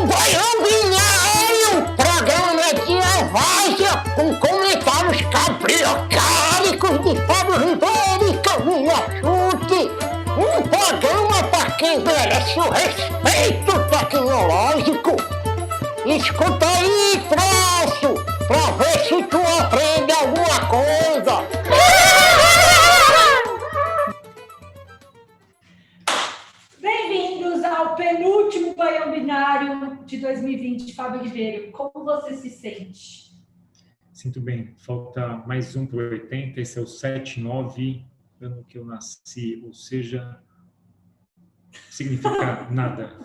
Baião Binário, programa de várzea com comentários cabriocálicos de Fábio Ribeiro e Camila Chute. Um programa para quem merece o respeito tecnológico. Escuta aí, troço, pra ver se tu aprende alguma coisa. Bem-vindos ao penúltimo Baião Binário de 2020, Fábio Ribeiro. Como você se sente? Sinto bem. Falta mais um para o 80. Esse é o 79, ano que eu nasci. Ou seja, significa nada.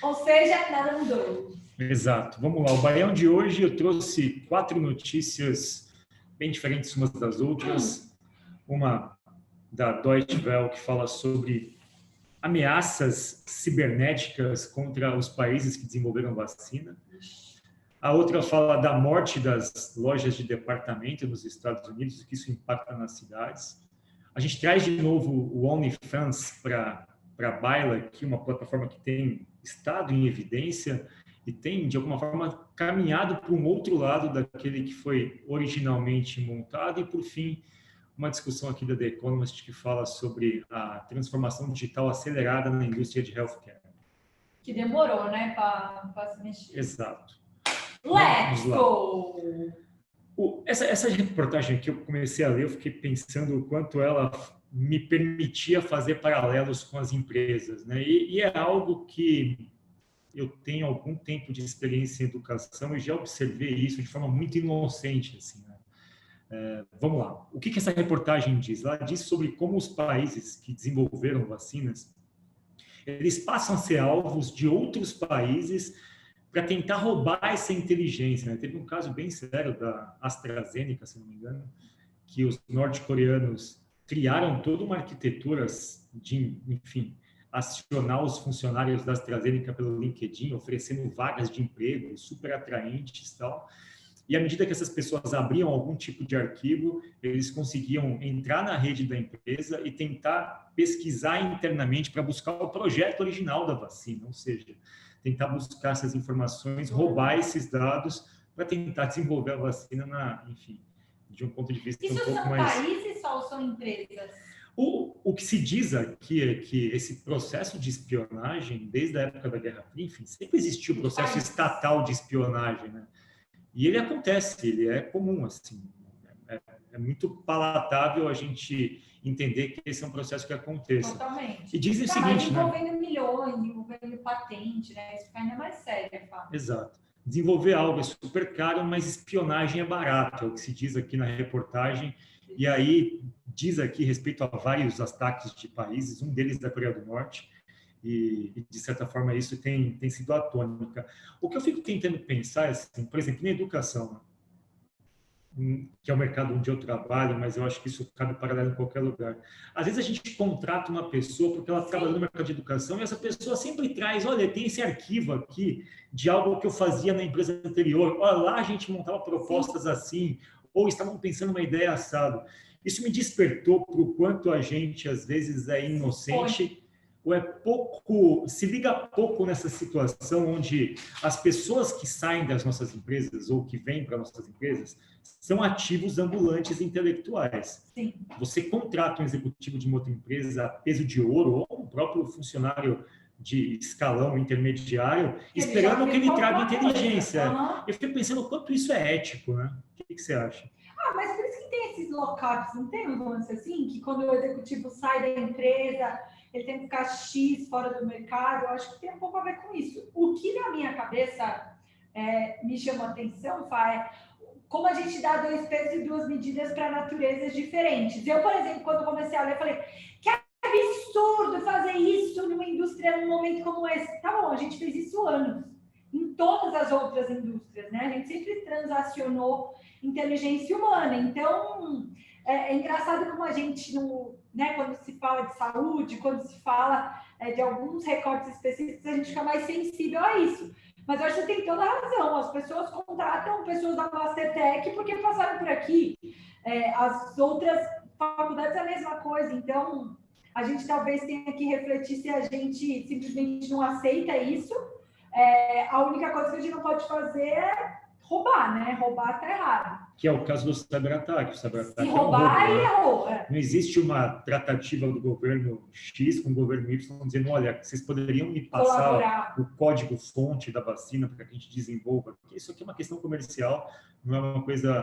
Ou seja, nada mudou. Exato. Vamos lá. O Baião de hoje eu trouxe 4 notícias bem diferentes umas das outras. Uma da Deutsche Welle que fala sobre ameaças cibernéticas contra os países que desenvolveram vacina. A outra fala da morte das lojas de departamento nos Estados Unidos e que isso impacta nas cidades. A gente traz de novo o OnlyFans para a baila, aqui uma plataforma que tem estado em evidência e tem, de alguma forma, caminhado para um outro lado daquele que foi originalmente montado. E, por fim, uma discussão aqui da The Economist que fala sobre a transformação digital acelerada na indústria de healthcare. Que demorou, né, para se mexer. Exato. Let's go! Essa reportagem que eu comecei a ler, eu fiquei pensando o quanto ela me permitia fazer paralelos com as empresas, né? E é algo que eu tenho algum tempo de experiência em educação e já observei isso de forma muito inocente, assim, né? Vamos lá. O que essa reportagem diz? Ela diz sobre como os países que desenvolveram vacinas, eles passam a ser alvos de outros países para tentar roubar essa inteligência, né? Teve um caso bem sério da AstraZeneca, se não me engano, que os norte-coreanos criaram toda uma arquitetura de, enfim, acionar os funcionários da AstraZeneca pelo LinkedIn, oferecendo vagas de emprego super atraentes e tal. E à medida que essas pessoas abriam algum tipo de arquivo, eles conseguiam entrar na rede da empresa e tentar pesquisar internamente para buscar o projeto original da vacina, ou seja, tentar buscar essas informações, roubar esses dados para tentar desenvolver a vacina, enfim, de um ponto de vista Isso um pouco são mais... países ou são empresas? O que se diz aqui é que esse processo de espionagem, desde a época da Guerra Fria, enfim, sempre existiu o processo estatal de espionagem, né? E ele acontece, ele é comum, assim, é muito palatável a gente entender que esse é um processo que aconteça. Totalmente. E dizem o seguinte, envolvendo milhões, envolvendo patente, né? Isso fica ainda mais sério, Fábio. Exato. Desenvolver algo é super caro, mas espionagem é barato, é o que se diz aqui na reportagem. E aí diz aqui respeito a vários ataques de países, um deles da Coreia do Norte, e de certa forma isso tem sido a tônica. O que eu fico tentando pensar é assim, por exemplo, na educação, que é o mercado onde eu trabalho, mas eu acho que isso cabe paralelo em qualquer lugar. Às vezes a gente contrata uma pessoa porque ela trabalha no mercado de educação e essa pessoa sempre traz, olha, tem esse arquivo aqui de algo que eu fazia na empresa anterior, olha, lá a gente montava propostas assim, ou estavam pensando uma ideia assado. Isso me despertou para o quanto a gente, às vezes, é inocente ou é pouco, se liga pouco nessa situação onde as pessoas que saem das nossas empresas ou que vêm para nossas empresas são ativos ambulantes intelectuais. Sim. Você contrata um executivo de uma outra empresa a peso de ouro ou um próprio funcionário de escalão intermediário, esperando que ele traga inteligência. Uhum. Eu fico pensando o quanto isso é ético, né? O que você acha? Mas por isso que tem esses lockups, não tem um lance assim? Que quando o executivo sai da empresa, ele tem que ficar X fora do mercado. Eu acho que tem um pouco a ver com isso. O que na minha cabeça me chama a atenção, Fá, é como a gente dá 2 pesos e 2 medidas para naturezas diferentes. Eu, por exemplo, quando comecei a ler, eu falei, que absurdo fazer isso numa indústria num momento como esse. Tá bom, a gente fez isso anos, em todas as outras indústrias, né? A gente sempre transacionou inteligência humana. Então, é engraçado como a gente, né, quando se fala de saúde, quando se fala de alguns recortes específicos, a gente fica mais sensível a isso. Mas eu acho que tem toda a razão. As pessoas contratam pessoas da Mastertech porque passaram por aqui. As outras faculdades é a mesma coisa. Então, a gente talvez tenha que refletir se a gente simplesmente não aceita isso A única coisa que a gente não pode fazer é roubar, né? Roubar tá errado. Que é o caso do cyberataque. O cyberataque Se roubar, é um roubo, ele né? errou. Não existe uma tratativa do governo X com o governo Y dizendo, olha, vocês poderiam me passar Colaborar. o código-fonte da vacina para que a gente desenvolva. Porque isso aqui é uma questão comercial, não é uma coisa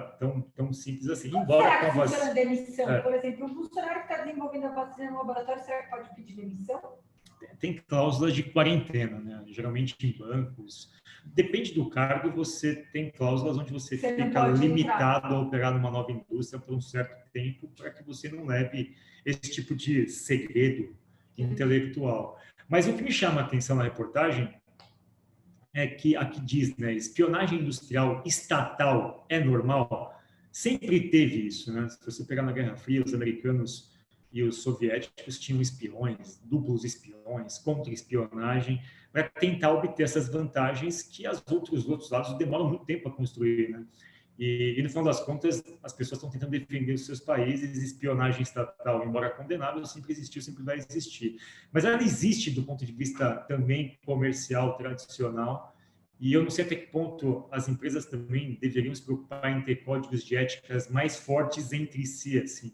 tão simples assim. Como Embora será com a que funciona a vacina... demissão? Por exemplo, um funcionário que está desenvolvendo a vacina no laboratório, será que pode pedir demissão? Tem cláusulas de quarentena, né? Geralmente em bancos. Depende do cargo, você tem cláusulas onde você fica limitado a operar numa nova indústria por um certo tempo para que você não leve esse tipo de segredo intelectual. Mas o que me chama a atenção na reportagem é que aqui diz, né, espionagem industrial estatal é normal? Sempre teve isso, né? Se você pegar na Guerra Fria, os americanos e os soviéticos tinham espiões, duplos espiões, contra-espionagem, para tentar obter essas vantagens que os outros lados demoram muito tempo a construir, né? E no final das contas, as pessoas estão tentando defender os seus países. Espionagem estatal, embora condenável, sempre existiu, sempre vai existir. Mas ela existe do ponto de vista também comercial, tradicional, e eu não sei até que ponto as empresas também deveriam se preocupar em ter códigos de éticas mais fortes entre si, assim.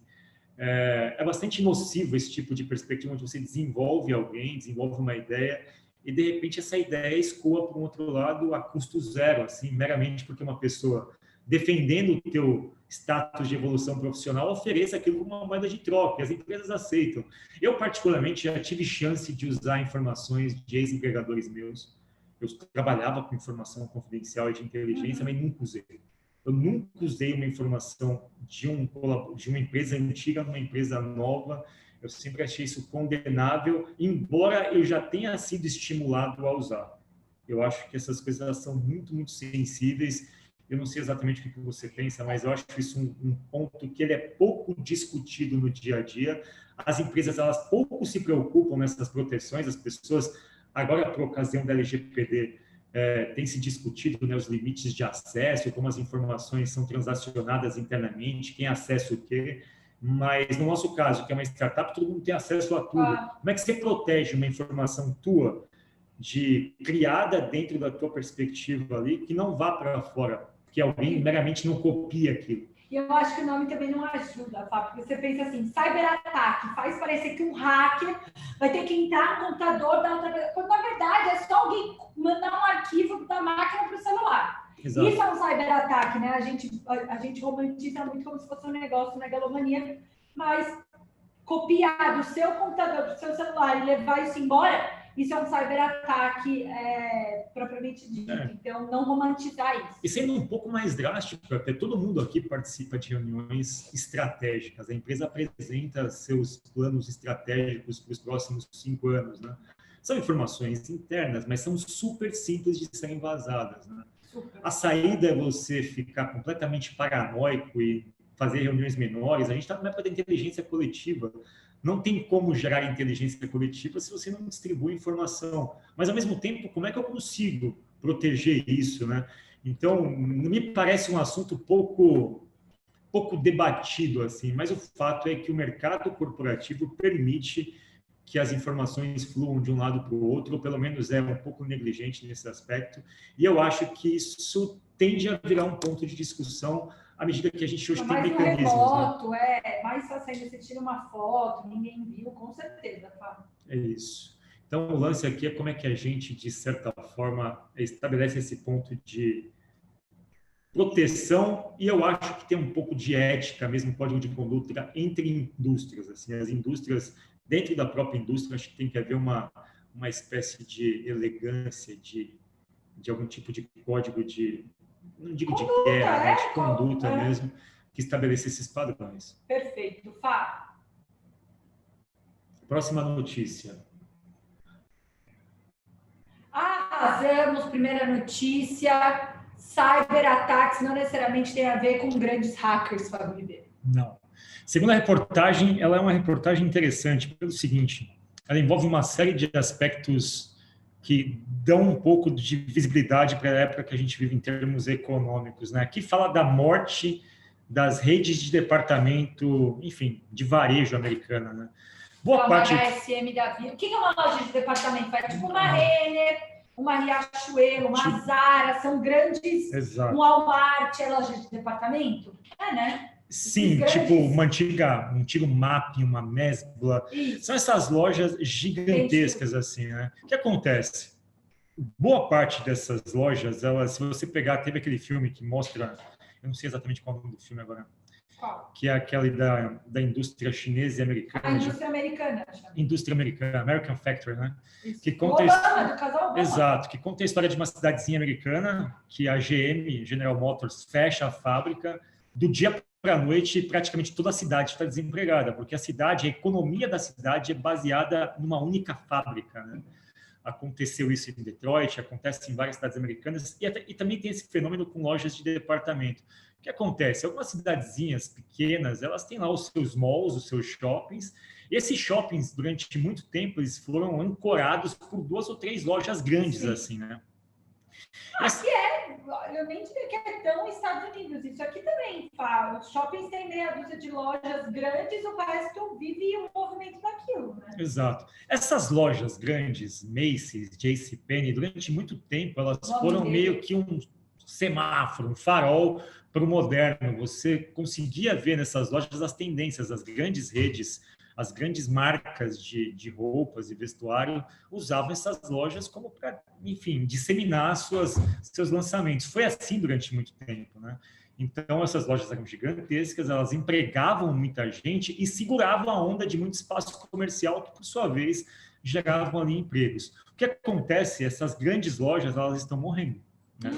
É bastante nocivo esse tipo de perspectiva onde você desenvolve alguém, desenvolve uma ideia e, de repente, essa ideia escoa para um outro lado a custo zero, assim, meramente porque uma pessoa defendendo o teu status de evolução profissional ofereça aquilo como uma moeda de troca, e as empresas aceitam. Eu, particularmente, já tive chance de usar informações de ex-empregadores meus. Eu trabalhava com informação confidencial e de inteligência, mas nunca usei. Eu nunca usei uma informação de uma empresa antiga numa empresa nova. Eu sempre achei isso condenável, embora eu já tenha sido estimulado a usar. Eu acho que essas coisas elas são muito, muito sensíveis. Eu não sei exatamente o que você pensa, mas eu acho isso um ponto que ele é pouco discutido no dia a dia. As empresas elas pouco se preocupam nessas proteções. As pessoas, agora por ocasião da LGPD, tem se discutido, né, os limites de acesso, como as informações são transacionadas internamente, quem acessa o quê. Mas no nosso caso, que é uma startup, todo mundo tem acesso a tudo. Como é que você protege uma informação tua, criada dentro da tua perspectiva ali, que não vá para fora, que alguém meramente não copia aquilo? E eu acho que o nome também não ajuda, Fábio, porque você pensa assim, cyberataque, faz parecer que um hacker vai ter que entrar no computador da outra pessoa, quando na verdade é só alguém mandar um arquivo da máquina para o celular. Exato. Isso é um cyberataque, né? A gente romantiza muito como se fosse um negócio megalomaníaco, mas copiar do seu computador, do seu celular e levar isso embora, isso é um cyberataque propriamente dito. Então, não romantizar isso. E sendo um pouco mais drástico, até todo mundo aqui participa de reuniões estratégicas. A empresa apresenta seus planos estratégicos para os próximos 5 anos, né? São informações internas, mas são super simples de serem vazadas, né? A saída é você ficar completamente paranoico e fazer reuniões menores. A gente está numa época da inteligência coletiva. Não tem como gerar inteligência coletiva se você não distribui informação. Mas, ao mesmo tempo, como é que eu consigo proteger isso, né? Então, me parece um assunto pouco debatido, assim, mas o fato é que o mercado corporativo permite que as informações fluam de um lado para o outro, ou pelo menos é um pouco negligente nesse aspecto. E eu acho que isso tende a virar um ponto de discussão à medida que a gente hoje tem mecanismos. Remoto, né? Mais fácil ainda você tira uma foto, ninguém viu, com certeza, Fábio. É isso. Então, o lance aqui é como é que a gente, de certa forma, estabelece esse ponto de proteção, e eu acho que tem um pouco de ética, mesmo código de conduta entre indústrias. Assim, as indústrias, dentro da própria indústria, acho que tem que haver uma espécie de elegância, de algum tipo de código de, não digo conduta, de guerra, né, de conduta mesmo, que estabeleça esses padrões. Perfeito. Fábio. Próxima notícia. Arrasamos, primeira notícia. Cyberataques não necessariamente tem a ver com grandes hackers, Fábio Ribeiro. Não. Segundo a reportagem, ela é uma reportagem interessante pelo seguinte: ela envolve uma série de aspectos que dão um pouco de visibilidade para a época que a gente vive em termos econômicos, né? Aqui fala da morte das redes de departamento, enfim, de varejo americana, né? Boa parte... HSM da vida. O que é uma loja de departamento? É tipo uma Renner, uma Riachuelo, uma Zara, são grandes, Exato. um Walmart, é loja de departamento? né? Sim, tipo um antigo MAP, uma Mesbla. Isso. São essas lojas gigantescas, assim, né? O que acontece? Boa parte dessas lojas, elas, se você pegar, teve aquele filme que mostra, eu não sei exatamente qual é o nome do filme agora, Qual? que é aquele da indústria chinesa e americana. A indústria americana. Indústria americana, American Factory, né? Isso. Que conta Obama, do casal Obama. Exato, que conta a história de uma cidadezinha americana, que a GM, General Motors, fecha a fábrica, do dia para a noite, praticamente toda a cidade está desempregada, porque a economia da cidade é baseada numa única fábrica, né? Aconteceu isso em Detroit, acontece em várias cidades americanas, e também tem esse fenômeno com lojas de departamento. O que acontece? Algumas cidadezinhas pequenas, elas têm lá os seus malls, os seus shoppings, e esses shoppings, durante muito tempo, eles foram ancorados por 2 ou 3 lojas grandes, Sim. assim, né? Aqui eu nem diria que é tão Estados Unidos, isso aqui também, os shoppings têm meia dúzia de lojas grandes, o resto vive o movimento daquilo, né? Exato. Essas lojas grandes, Macy's, JCPenney, durante muito tempo, elas foram meio que um semáforo, um farol para o moderno. Você conseguia ver nessas lojas as tendências, as grandes redes, as grandes marcas de roupas e vestuário usavam essas lojas como para, enfim, disseminar seus lançamentos. Foi assim durante muito tempo, né? Então, essas lojas eram gigantescas, elas empregavam muita gente e seguravam a onda de muito espaço comercial que, por sua vez, geravam ali empregos. O que acontece? Essas grandes lojas, elas estão morrendo, né?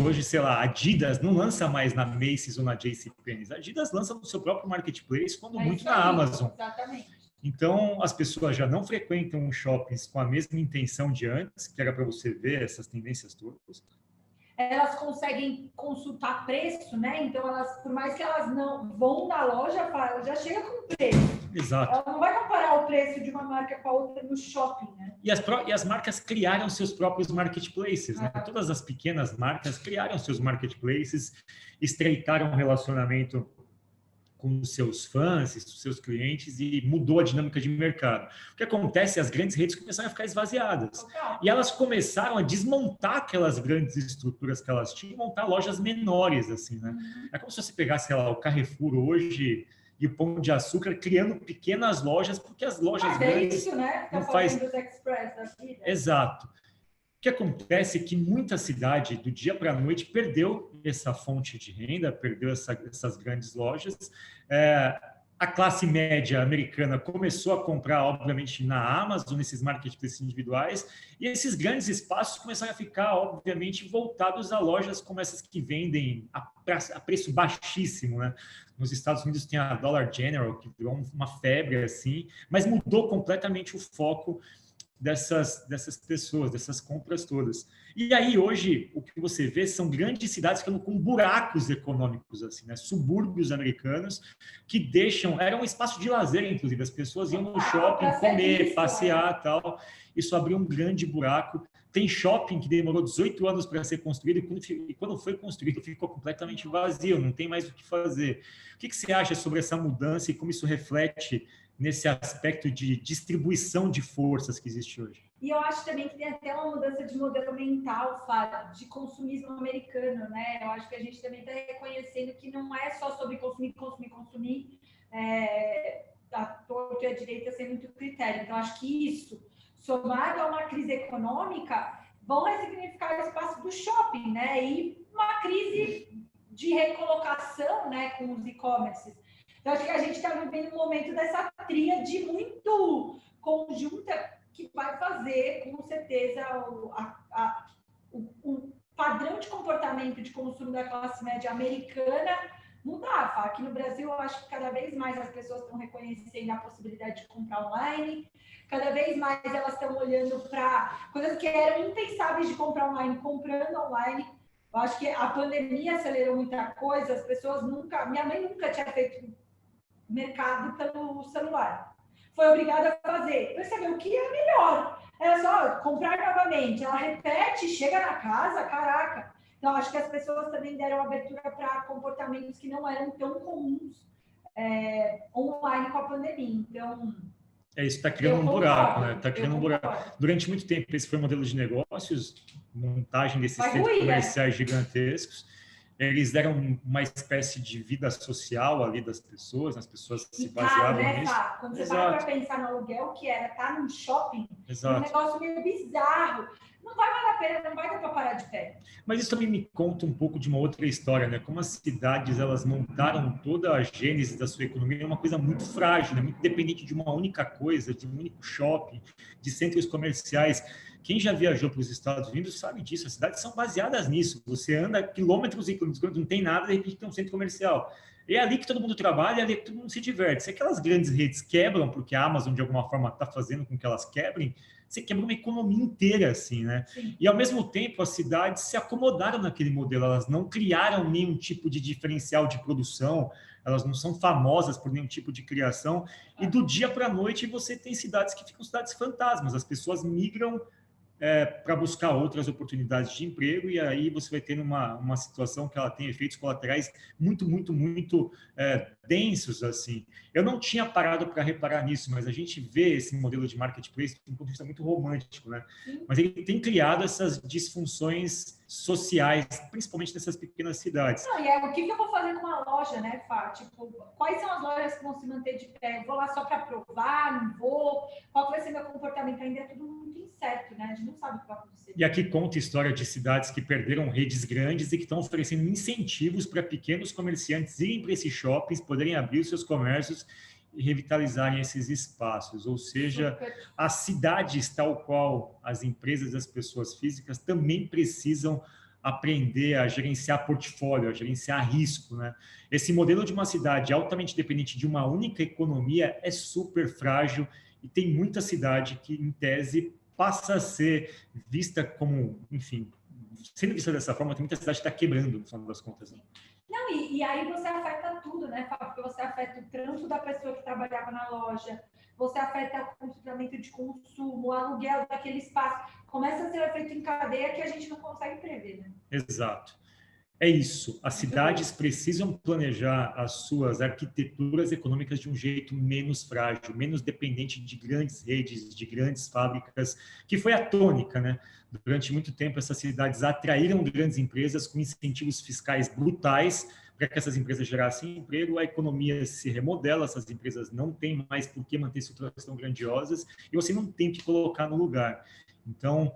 Hoje, sei lá, a Adidas não lança mais na Macy's ou na JCPenney. A Adidas lança no seu próprio marketplace, quando muito na Amazon. Exatamente. Então, as pessoas já não frequentam os shoppings com a mesma intenção de antes, que era para você ver essas tendências todas. Elas conseguem consultar preço, né? Então, por mais que elas não vão na loja, ela já chega com preço. Exato. Ela não vai comparar o preço de uma marca com a outra no shopping, né? E as marcas criaram seus próprios marketplaces, né? Todas as pequenas marcas criaram seus marketplaces, estreitaram um relacionamento com os seus fãs, os seus clientes, e mudou a dinâmica de mercado. O que acontece? As grandes redes começaram a ficar esvaziadas. E elas começaram a desmontar aquelas grandes estruturas que elas tinham e montar lojas menores, assim, né? É como se você pegasse, sei lá, o Carrefour hoje e o Pão de Açúcar criando pequenas lojas, porque as lojas grandes... É isso, né? Não faz... Os express da vida. Exato. O que acontece é que muita cidade, do dia para a noite, perdeu essa fonte de renda, perdeu essas grandes lojas. A classe média americana começou a comprar, obviamente, na Amazon, nesses marketplaces individuais, e esses grandes espaços começaram a ficar, obviamente, voltados a lojas como essas que vendem a preço baixíssimo, né? Nos Estados Unidos tem a Dollar General, que virou uma febre, assim, mas mudou completamente o foco dessas pessoas, dessas compras todas. E aí, hoje, o que você vê são grandes cidades com buracos econômicos, assim, né? Subúrbios americanos que eram um espaço de lazer, inclusive. As pessoas iam no shopping comer, passear e tal. Isso abriu um grande buraco. Tem shopping que demorou 18 anos para ser construído e quando foi construído ficou completamente vazio, não tem mais o que fazer. O que você acha sobre essa mudança e como isso reflete nesse aspecto de distribuição de forças que existe hoje? E eu acho também que tem até uma mudança de modelo mental, Fábio, de consumismo americano, né? Eu acho que a gente também está reconhecendo que não é só sobre consumir, a torta e a direita sem muito critério. Então, acho que isso, somado a uma crise econômica, vão ressignificar o espaço do shopping, né? E uma crise de recolocação, né, com os e-commerces. Então, acho que a gente está vivendo um momento dessa tríade muito conjunta que vai fazer, com certeza, o padrão de comportamento de consumo da classe média americana mudar. Aqui no Brasil, eu acho que cada vez mais as pessoas estão reconhecendo a possibilidade de comprar online, cada vez mais elas estão olhando para coisas que eram impensáveis de comprar online, comprando online. Eu acho que a pandemia acelerou muita coisa, as pessoas minha mãe nunca tinha feito mercado pelo celular. Foi obrigada a fazer. Percebeu que é melhor. Era só comprar novamente. Ela repete, chega na casa, caraca. Então, acho que as pessoas também deram abertura para comportamentos que não eram tão comuns online com a pandemia. Então, Isso está criando um buraco, né? Está criando um buraco. Durante muito tempo, esse foi o modelo de negócios, montagem desses centros comerciais gigantescos. Eles deram uma espécie de vida social ali das pessoas, as pessoas se baseavam nisso. Quando você para pensar no aluguel, que era estar num shopping, é um negócio meio bizarro. Não vai valer a pena, não vai dar para parar de pé. Mas isso também me conta um pouco de uma outra história, né? Como as cidades, elas montaram toda a gênese da sua economia, é uma coisa muito frágil, né? Muito dependente de uma única coisa, de um único shopping, de centros comerciais. Quem já viajou para os Estados Unidos sabe disso, as cidades são baseadas nisso. Você anda quilômetros e quilômetros, não tem nada, de repente tem um centro comercial. É ali que todo mundo trabalha, é ali que todo mundo se diverte. Se aquelas grandes redes quebram, porque a Amazon, de alguma forma, está fazendo com que elas quebrem, você quebra uma economia inteira, assim, né? Sim. E, ao mesmo tempo, as cidades se acomodaram naquele modelo, elas não criaram nenhum tipo de diferencial de produção, elas não são famosas por nenhum tipo de criação, e do dia para a noite você tem cidades que ficam cidades fantasmas, as pessoas migram para buscar outras oportunidades de emprego, e aí você vai ter uma situação que ela tem efeitos colaterais muito densos, assim. Eu não tinha parado para reparar nisso, mas a gente vê esse modelo de marketplace de um ponto de vista muito romântico, né? Mas ele tem criado essas disfunções sociais, principalmente nessas pequenas cidades. Não, e aí, o que eu vou fazer com uma loja, né, Fá? Tipo, quais são as lojas que vão se manter de pé? Eu vou lá só para provar, não vou? Qual vai ser meu comportamento? Ainda é tudo muito incerto, né? A gente não sabe o que vai acontecer. E aqui conta a história de cidades que perderam redes grandes e que estão oferecendo incentivos para pequenos comerciantes irem para esses shoppings, poderem abrir os seus comércios e revitalizarem esses espaços. Ou seja, as cidades, tal qual as empresas e as pessoas físicas, também precisam aprender a gerenciar portfólio, a gerenciar risco, né? Esse modelo de uma cidade altamente dependente de uma única economia é super frágil e tem muita cidade que, em tese, passa a ser vista como, enfim, sendo vista dessa forma, tem muita cidade que está quebrando, no final das contas. Né? Não, e aí você afeta tudo, né, Fábio? Porque você afeta o trampo da pessoa que trabalhava na loja, você afeta o comportamento de consumo, o aluguel daquele espaço. Começa a ser um efeito em cadeia que a gente não consegue prever, né? Exato. É isso. As cidades precisam planejar as suas arquiteturas econômicas de um jeito menos frágil, menos dependente de grandes redes, de grandes fábricas, que foi a tônica, né? Durante muito tempo, essas cidades atraíram grandes empresas com incentivos fiscais brutais para que essas empresas gerassem emprego, a economia se remodela, essas empresas não têm mais por que manter estruturas tão grandiosas e você não tem que colocar no lugar. Então,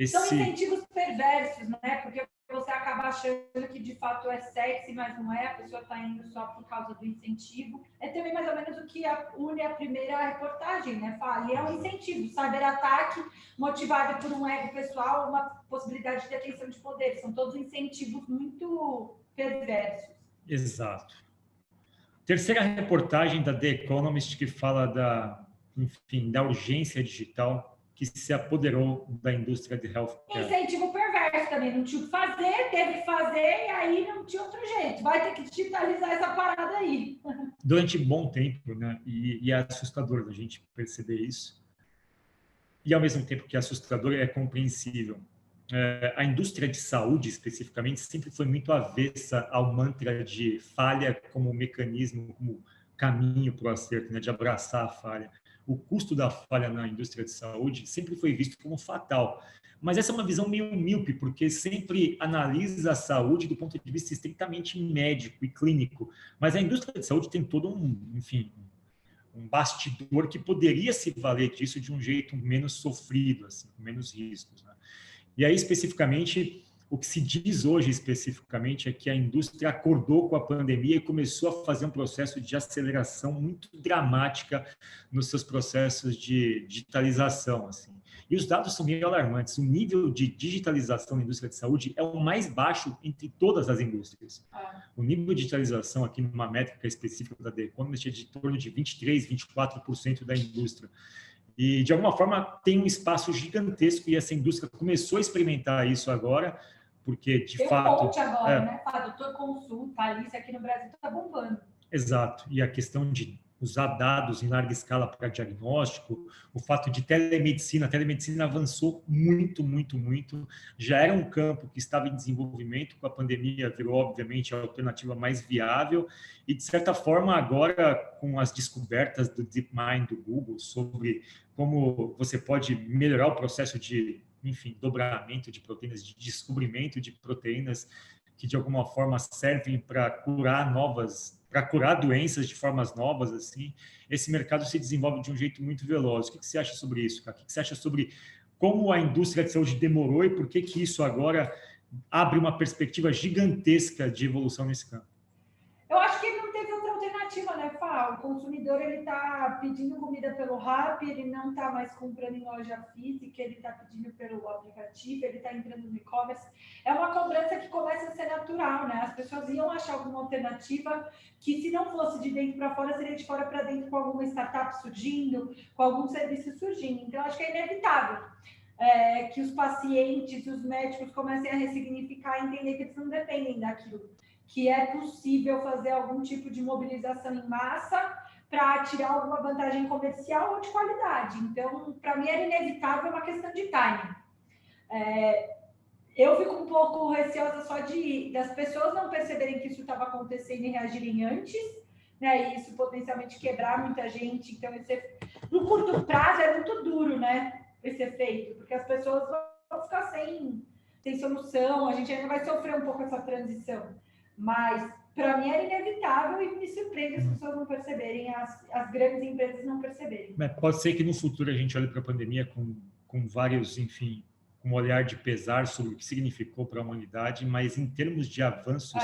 são incentivos perversos, né? Porque você acaba achando que de fato é sexy, mas não é, a pessoa está indo só por causa do incentivo. É também mais ou menos o que une a primeira reportagem, né? Fala, e é um incentivo, cyberataque motivado por um ego pessoal, uma possibilidade de detenção de poder. São todos incentivos muito perversos. Exato. Terceira reportagem da The Economist que fala da urgência digital que se apoderou da indústria de healthcare. Incentivo perverso também, não tinha o que fazer, teve que fazer e aí não tinha outro jeito. Vai ter que digitalizar essa parada aí. Durante um bom tempo, né? E é assustador a gente perceber isso. E ao mesmo tempo que é assustador, é compreensível. A indústria de saúde, especificamente, sempre foi muito avessa ao mantra de falha como mecanismo, como caminho para o acerto, né? De abraçar a falha. O custo da falha na indústria de saúde sempre foi visto como fatal. Mas essa é uma visão meio míope, porque sempre analisa a saúde do ponto de vista estritamente médico e clínico. Mas a indústria de saúde tem todo um bastidor que poderia se valer disso de um jeito menos sofrido, assim, com menos riscos. Né? E aí, especificamente, o que se diz hoje especificamente é que a indústria acordou com a pandemia e começou a fazer um processo de aceleração muito dramática nos seus processos de digitalização. Assim. E os dados são meio alarmantes. O nível de digitalização na indústria de saúde é o mais baixo entre todas as indústrias. O nível de digitalização, aqui numa métrica específica da The Economist, é de torno de 23%, 24% da indústria. E, de alguma forma, tem um espaço gigantesco e essa indústria começou a experimentar isso agora, porque, de fato... Tem um monte agora, né? Doutor Consulta, Alice, aqui no Brasil está bombando. Exato. E a questão de usar dados em larga escala para diagnóstico, o fato de telemedicina, a telemedicina avançou muito, muito, muito, já era um campo que estava em desenvolvimento, com a pandemia virou, obviamente, a alternativa mais viável, e, de certa forma, agora, com as descobertas do DeepMind do Google sobre como você pode melhorar o processo de, enfim, dobramento de proteínas, de descobrimento de proteínas que, de alguma forma, servem para curar doenças de formas novas, assim, esse mercado se desenvolve de um jeito muito veloz. O que você acha sobre isso, cara? O que você acha sobre como a indústria de saúde demorou e por que isso agora abre uma perspectiva gigantesca de evolução nesse campo? Eu acho que não teve outra alternativa, né, Fá? O consumidor, ele está pedindo comida pelo Rappi, ele não está mais comprando em loja física, ele está pedindo pelo aplicativo, ele está entrando no e-commerce. É uma cobrança que começa a ser natural, né? As pessoas iam achar alguma alternativa que, se não fosse de dentro para fora, seria de fora para dentro, com alguma startup surgindo, com algum serviço surgindo. Então, acho que é inevitável que os pacientes, os médicos comecem a ressignificar e entender que eles não dependem daquilo, que é possível fazer algum tipo de mobilização em massa para tirar alguma vantagem comercial ou de qualidade. Então, para mim, era inevitável, uma questão de timing. Eu fico um pouco receosa só das pessoas não perceberem que isso estava acontecendo e reagirem antes, né? E isso potencialmente quebrar muita gente. Então, no curto prazo, é muito duro, né? Esse efeito, porque as pessoas vão ficar sem solução, a gente ainda vai sofrer um pouco essa transição. Mas, para mim, era inevitável e me surpreende as pessoas não perceberem, as grandes empresas não perceberem. Pode ser que no futuro a gente olhe para a pandemia com vários, enfim, com um olhar de pesar sobre o que significou para a humanidade, mas em termos de avanços,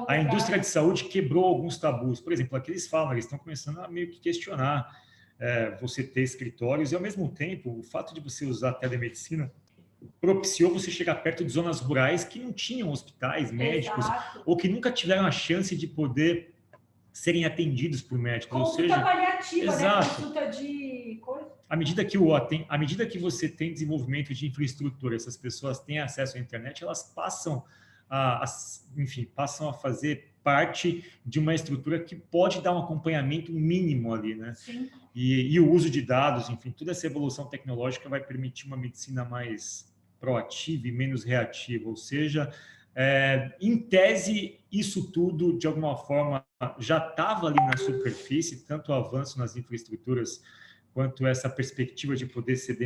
a indústria de saúde quebrou alguns tabus. Por exemplo, aqui eles falam, eles estão começando a meio que questionar você ter escritórios e, ao mesmo tempo, o fato de você usar a telemedicina propiciou você chegar perto de zonas rurais que não tinham hospitais médicos. Exato. Ou que nunca tiveram a chance de poder serem atendidos por médicos. Consulta paliativa, exato. Né? Consulta de coisa. À medida que você tem desenvolvimento de infraestrutura, essas pessoas têm acesso à internet, elas passam a fazer parte de uma estrutura que pode dar um acompanhamento mínimo ali, né? Sim. E o uso de dados, enfim, toda essa evolução tecnológica vai permitir uma medicina mais proativa e menos reativa, ou seja, em tese, isso tudo, de alguma forma, já estava ali na superfície, tanto o avanço nas infraestruturas, quanto essa perspectiva de poder ser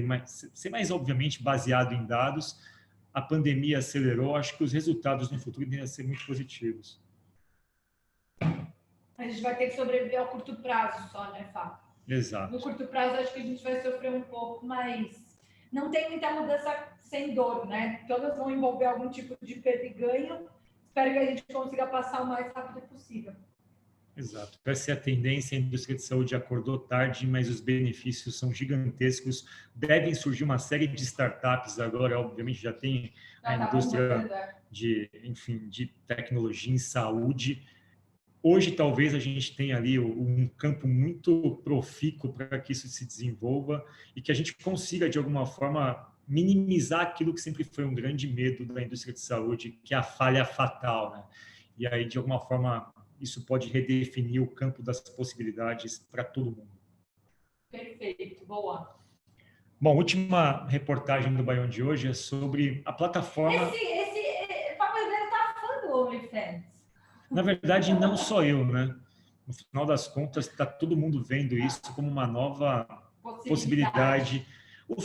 mais obviamente, baseado em dados. A pandemia acelerou, acho que os resultados no futuro devem ser muito positivos. A gente vai ter que sobreviver ao curto prazo só, né, Fábio? Exato. No curto prazo, acho que a gente vai sofrer um pouco, mas não tem muita mudança sem dor, né? Todas vão envolver algum tipo de perda e ganho. Espero que a gente consiga passar o mais rápido possível. Exato. Essa é a tendência. A indústria de saúde acordou tarde, mas os benefícios são gigantescos. Devem surgir uma série de startups agora. Obviamente, já tem a indústria de tecnologia em saúde. Hoje, talvez, a gente tenha ali um campo muito profícuo para que isso se desenvolva e que a gente consiga, de alguma forma, minimizar aquilo que sempre foi um grande medo da indústria de saúde, que é a falha fatal, né? E aí, de alguma forma, isso pode redefinir o campo das possibilidades para todo mundo. Perfeito, boa. Bom, última reportagem do Baião de hoje é sobre a plataforma... Esse Fábio está fã do OnlyFans. Na verdade, não só eu, né? No final das contas, está todo mundo vendo isso como uma nova possibilidade.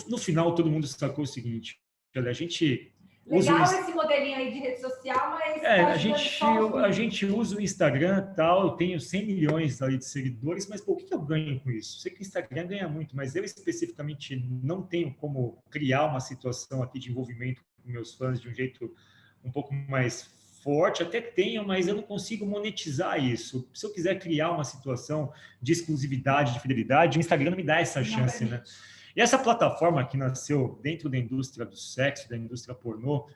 No final, todo mundo sacou o seguinte: olha, a gente... Legal esse modelinho aí de rede social, mas... a gente usa o Instagram e tal, eu tenho 100 milhões ali de seguidores, mas por que eu ganho com isso? Sei que o Instagram ganha muito, mas eu especificamente não tenho como criar uma situação aqui de envolvimento com meus fãs de um jeito um pouco mais forte, até tenho, mas eu não consigo monetizar isso. Se eu quiser criar uma situação de exclusividade, de fidelidade, o Instagram não me dá essa chance, né? E essa plataforma que nasceu dentro da indústria do sexo, da indústria pornô,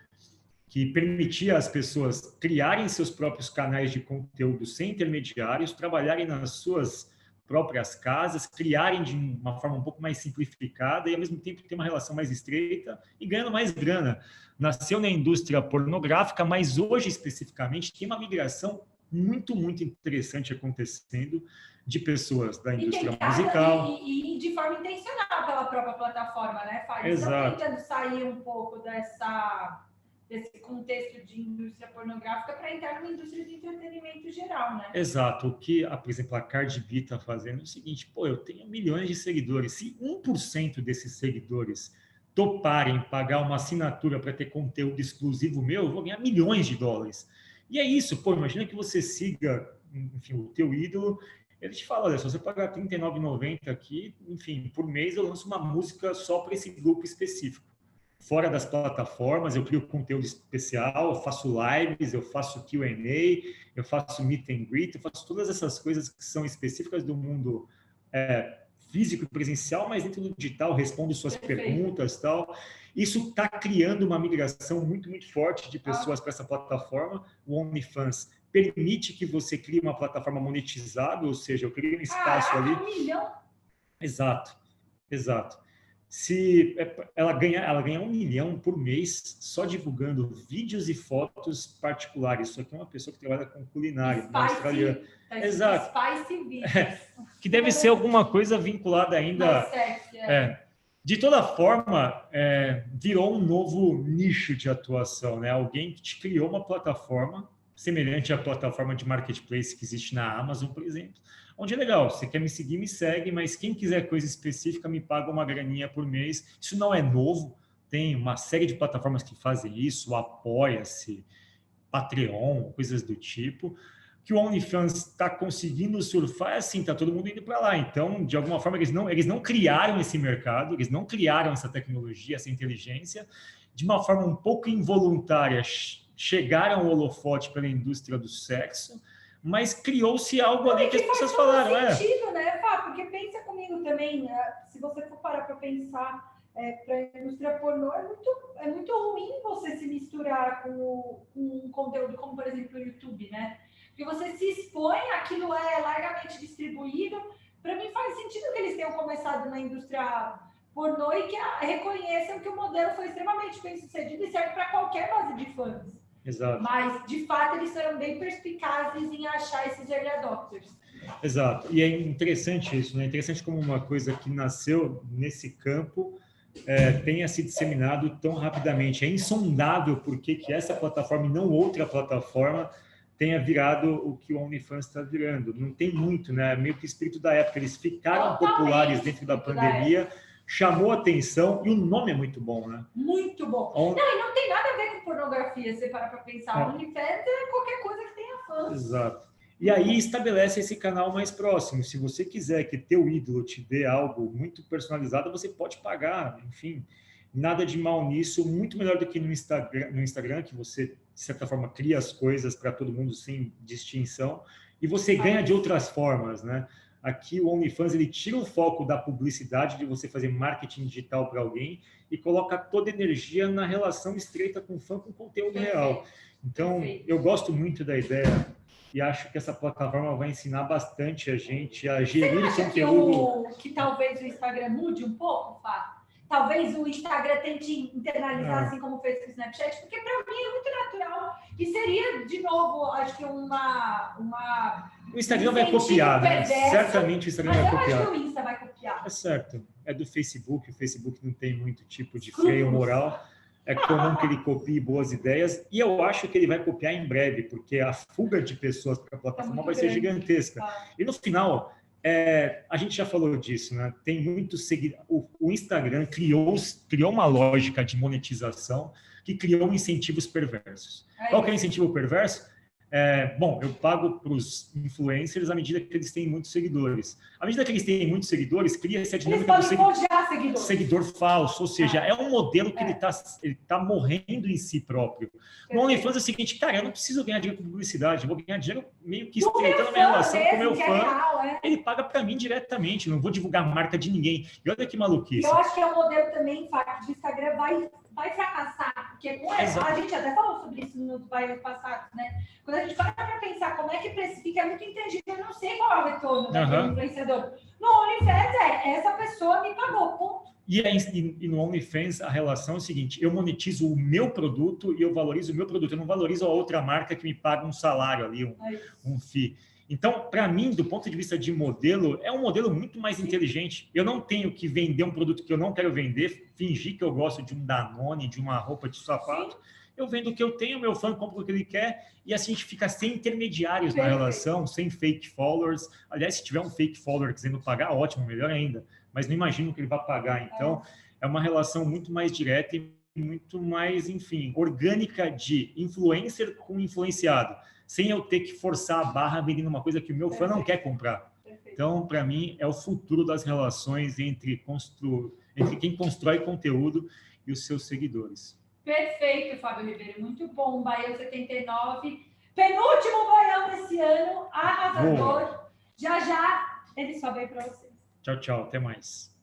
que permitia às pessoas criarem seus próprios canais de conteúdo sem intermediários, trabalharem nas suas próprias casas, criarem de uma forma um pouco mais simplificada e, ao mesmo tempo, ter uma relação mais estreita e ganhando mais grana. Nasceu na indústria pornográfica, mas hoje, especificamente, tem uma migração muito, muito interessante acontecendo de pessoas da E indústria tentar, musical. e de forma intencional pela própria plataforma, né, Fábio? Exato. Estão tentando sair um pouco desse contexto de indústria pornográfica para entrar numa indústria de entretenimento geral, né? Exato. O que, por exemplo, a Cardi B está fazendo é o seguinte, pô, eu tenho milhões de seguidores. Se 1% desses seguidores toparem pagar uma assinatura para ter conteúdo exclusivo meu, eu vou ganhar milhões de dólares. E é isso, pô, imagina que você siga, enfim, o teu ídolo, ele te fala, olha, se você pagar R$ 39,90 aqui, enfim, por mês eu lanço uma música só para esse grupo específico. Fora das plataformas, eu crio conteúdo especial, eu faço lives, eu faço Q&A, eu faço meet and greet, eu faço todas essas coisas que são específicas do mundo físico e presencial, mas dentro do digital, respondo suas perguntas e tal. Isso está criando uma migração muito, muito forte de pessoas para essa plataforma. O OnlyFans permite que você crie uma plataforma monetizável, ou seja, eu crio um espaço ali. 1 milhão? Exato, exato. Se ela ganha 1 milhão por mês só divulgando vídeos e fotos particulares. Isso aqui é uma pessoa que trabalha com culinária. Exato. Spicy vídeos. Que deve ser alguma coisa vinculada ainda. Sexy, De toda forma, virou um novo nicho de atuação, né? Alguém que te criou uma plataforma semelhante à plataforma de marketplace que existe na Amazon, por exemplo, onde é legal, você quer me seguir, me segue, mas quem quiser coisa específica me paga uma graninha por mês. Isso não é novo, tem uma série de plataformas que fazem isso, Apoia-se, Patreon, coisas do tipo, que o OnlyFans está conseguindo surfar, assim, está todo mundo indo para lá. Então, de alguma forma, eles não criaram esse mercado, eles não criaram essa tecnologia, essa inteligência, de uma forma um pouco involuntária, chegaram ao holofote pela indústria do sexo, mas criou-se algo ali que as pessoas falaram. Faz sentido, né, Fá? Porque pensa comigo também, né? Se você for parar para pensar para a indústria pornô, é muito ruim você se misturar com um conteúdo como, por exemplo, o YouTube, né? Porque você se expõe, aquilo é largamente distribuído. Para mim faz sentido que eles tenham começado na indústria pornô e que reconheçam que o modelo foi extremamente bem sucedido e serve para qualquer base de fãs. Exato. Mas, de fato, eles foram bem perspicazes em achar esses early adopters. Exato. E é interessante isso, né? É interessante como uma coisa que nasceu nesse campo tenha se disseminado tão rapidamente. É insondável por que essa plataforma e não outra plataforma tenha virado o que o OnlyFans está virando. Não tem muito, né? Meio que o espírito da época. Eles ficaram populares dentro da pandemia, chamou atenção e o nome é muito bom, né? Muito bom. Não, e não tem nada a ver com pornografia, se você parar para pensar. OnlyFans é qualquer coisa que tenha fãs. Exato. E aí estabelece esse canal mais próximo. Se você quiser que teu ídolo te dê algo muito personalizado, você pode pagar, enfim. Nada de mal nisso, muito melhor do que no Instagram, que você, de certa forma, cria as coisas para todo mundo sem distinção, e você ganha de outras formas, né? Aqui o OnlyFans, ele tira o foco da publicidade, de você fazer marketing digital para alguém, e coloca toda a energia na relação estreita com o fã, com conteúdo real. Então, eu gosto muito da ideia e acho que essa plataforma vai ensinar bastante a gente a gerir o conteúdo. Que talvez o Instagram mude um pouco, Fá? Talvez o Instagram tente internalizar, assim como fez com o Snapchat, porque para mim é muito natural. E seria, de novo, acho que uma o Instagram vai copiar, né? Certamente o Instagram vai copiar. Mas eu acho que o Insta vai copiar. É certo. É do Facebook. O Facebook não tem muito tipo de freio moral. É comum que ele copie boas ideias. E eu acho que ele vai copiar em breve, porque a fuga de pessoas para a plataforma vai ser gigantesca. E no final... a gente já falou disso, né? Tem muito seguidor. O Instagram criou uma lógica de monetização que criou incentivos perversos. Qual que é o incentivo perverso? Bom, eu pago para os influencers à medida que eles têm muitos seguidores. À medida que eles têm muitos seguidores, cria-se a dinâmica do seguidor falso. Ou seja, é um modelo que ele tá morrendo em si próprio. No OnlyFans é o seguinte, cara, eu não preciso ganhar dinheiro com publicidade, eu vou ganhar dinheiro meio que estreitando a minha relação com o meu fã. Ele paga para mim diretamente, não vou divulgar a marca de ninguém. E olha que maluquice. Eu acho que é um modelo também, Fábio, do Instagram vai fracassar, porque a gente até falou sobre isso nos bairros passados, né? Quando a gente para para pensar como é que precifica, é muito intangível, eu não sei qual é o retorno daquele influenciador. No OnlyFans essa pessoa me pagou, ponto. E no OnlyFans a relação é o seguinte, eu monetizo o meu produto e eu valorizo o meu produto, eu não valorizo a outra marca que me paga um salário ali, um FII. Então, para mim, do ponto de vista de modelo, é um modelo muito mais inteligente. Eu não tenho que vender um produto que eu não quero vender, fingir que eu gosto de um Danone, de uma roupa de sapato. Eu vendo o que eu tenho, meu fã compra o que ele quer, e assim a gente fica sem intermediários na relação, sem fake followers. Aliás, se tiver um fake follower querendo pagar, ótimo, melhor ainda. Mas não imagino que ele vai pagar. Então, é uma relação muito mais direta e muito mais, enfim, orgânica de influencer com influenciado, sem eu ter que forçar a barra vendendo uma coisa que o meu fã não quer comprar. Então, para mim, é o futuro das relações entre quem constrói conteúdo e os seus seguidores. Perfeito, Fábio Ribeiro. Muito bom. Baião 79. Penúltimo Baião desse ano. Arrasador. Já, ele só veio para vocês. Tchau, tchau. Até mais.